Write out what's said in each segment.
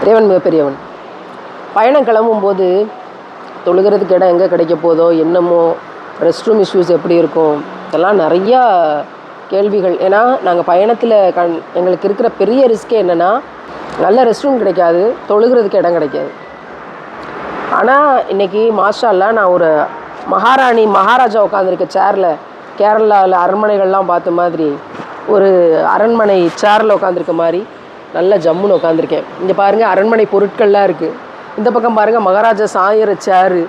இறைவன் மிகப்பெரியவன். பயணம் கிளம்பும்போது தொழுகிறதுக்கு இடம் எங்கே கிடைக்க போதோ என்னமோ, ரெஸ்ட் ரூம் இஷ்யூஸ் எப்படி இருக்கும், இதெல்லாம் நிறையா கேள்விகள். ஏன்னா நாங்கள் பயணத்தில் எங்களுக்கு இருக்கிற பெரிய ரிஸ்க்கே என்னென்னா, நல்ல ரெஸ்ட் ரூம் கிடைக்காது, தொழுகிறதுக்கு இடம் கிடைக்காது. ஆனால் இன்றைக்கி மாஷா அல்லாஹ் நான் ஒரு மகாராஜா உட்காந்துருக்க சேரில், கேரளாவில் அரண்மனைகள்லாம் பார்த்த மாதிரி ஒரு அரண்மனை சேரில் உட்காந்துருக்க மாதிரி நல்ல ஜம்முன்னு உட்காந்துருக்கேன். இங்கே பாருங்கள் அரண்மனை பொருட்கள்லாம் இருக்குது. இந்த பக்கம் பாருங்கள் மகாராஜா சாயிற சேரு,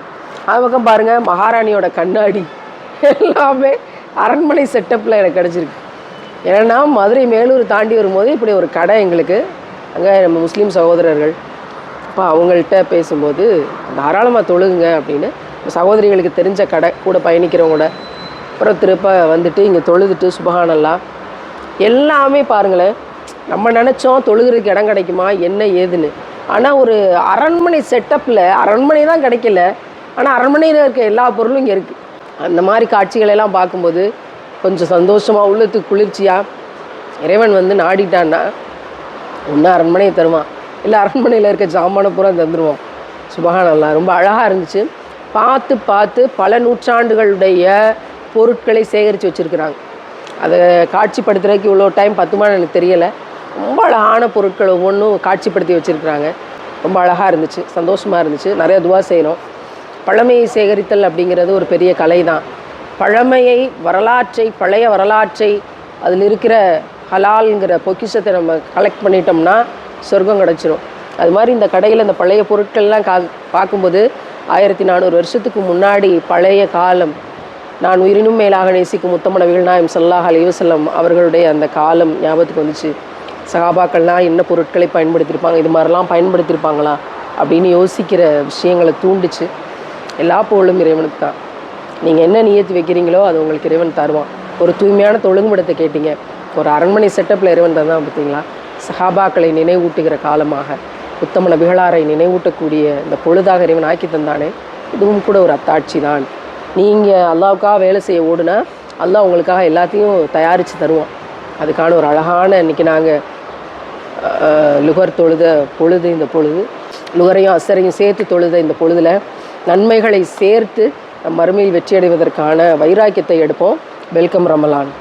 அது பக்கம் பாருங்கள் மகாராணியோட கண்ணாடி, எல்லாமே அரண்மனை செட்டப்பில் எனக்கு கிடச்சிருக்கு. ஏன்னா மதுரை மேலூர் தாண்டி வரும்போது இப்படி ஒரு கடை எங்களுக்கு, அங்கே நம்ம முஸ்லீம் சகோதரர்கள், அப்போ அவங்கள்ட்ட பேசும்போது தாராளமாக தொழுகுங்க அப்படின்னு சகோதரிகளுக்கு தெரிஞ்ச கடை, கூட பயணிக்கிறவங்களோட அப்புறம் திருப்ப வந்துட்டு இங்கே தொழுதுட்டு சுபஹானல்லாஹ் எல்லாமே பாருங்களேன். நம்ம நினச்சோம் தொழுகிறதுக்கு இடம் கிடைக்குமா என்ன ஏதுன்னு, ஆனால் ஒரு அரண்மனை செட்டப்பில் அரண்மனை தான் கிடைக்கல, ஆனால் அரண்மனையில் இருக்க எல்லா பொருளும் இங்கே இருக்குது. அந்த மாதிரி காட்சிகளெல்லாம் பார்க்கும்போது கொஞ்சம் சந்தோஷமாக, உள்ளத்துக்கு குளிர்ச்சியாக, இறைவன் வந்து நாடிட்டான்னா ஒன்று அரண்மனையை தருவான், இல்லை அரண்மனையில் இருக்க ஜாமான பூரா தந்துடுவான். சுபஹானல்லாஹ் ரொம்ப அழகாக இருந்துச்சு. பார்த்து பார்த்து பல நூற்றாண்டுகளுடைய பொருட்களை சேகரித்து வச்சுருக்குறாங்க. அதை காட்சிப்படுத்துறதுக்கு இவ்வளோ டைம் பத்துமான்னு எனக்கு தெரியலை. ரொம்ப அழகான பொருட்கள் ஒவ்வொன்றும் காட்சிப்படுத்தி வச்சுருக்குறாங்க. ரொம்ப அழகாக இருந்துச்சு, சந்தோஷமாக இருந்துச்சு. நிறைய துவா செய்யணும். பழமையை சேகரித்தல் அப்படிங்கிறது ஒரு பெரிய கலை தான். பழமையை, வரலாற்றை, பழைய வரலாற்றை, அதில் இருக்கிற ஹலால்ங்கிற பொக்கிஷத்தை நம்ம கலெக்ட் பண்ணிட்டோம்னா சொர்க்கம் கிடச்சிரும். அது மாதிரி இந்த கடையில் இந்த பழைய பொருட்கள்லாம் பார்க்கும்போது 1400 வருஷத்துக்கு முன்னாடி பழைய காலம், நான் உயிரினும் மேலாக நேசிக்கும் முத்தமன நபிகள் ஸல்லல்லாஹு அலைஹி வஸல்லம் அவர்களுடைய அந்த காலம் ஞாபகத்துக்கு வந்துச்சு. சஹாபாக்கள்லாம் என்ன பொருட்களை பயன்படுத்தியிருப்பாங்க, இது மாதிரிலாம் பயன்படுத்தியிருப்பாங்களா அப்படின்னு யோசிக்கிற விஷயங்களை தூண்டுச்சு. எல்லா புகழும் இறைவனுக்கு தான். நீங்கள் என்ன நியத்து வைக்கிறீங்களோ அது உங்களுக்கு இறைவன் தருவான். ஒரு தூய்மையான தொழுங்குமிடத்தை கேட்டீங்க, ஒரு அரண்மனை செட்டப்பில் இறைவன் தந்தான். பார்த்தீங்களா, சஹாபாக்களை நினைவூட்டுகிற காலமாக, உத்தம நபிகளாரை நினைவூட்டக்கூடிய இந்த பொழுதாக இறைவன் ஆக்கி தந்தானே, இதுவும் கூட ஒரு அத்தாட்சி தான். நீங்கள் அல்லாவுக்காக வேலை செய்ய ஓடுனா அல்லாஹ் உங்களுக்காக எல்லாத்தையும் தயாரித்து தருவான். அதுக்கான ஒரு அழகான இன்றைக்கி நாங்கள் லுகர் தொழுத பொழுது, இந்த பொழுது லுகரையும் அசரையும் சேர்த்து தொழுத இந்த பொழுதில் நன்மைகளை சேர்த்து நம் மறுமையில் வெற்றியடைவதற்கான வைராக்கியத்தை எடுப்போம். வெல்கம் ரமலான்.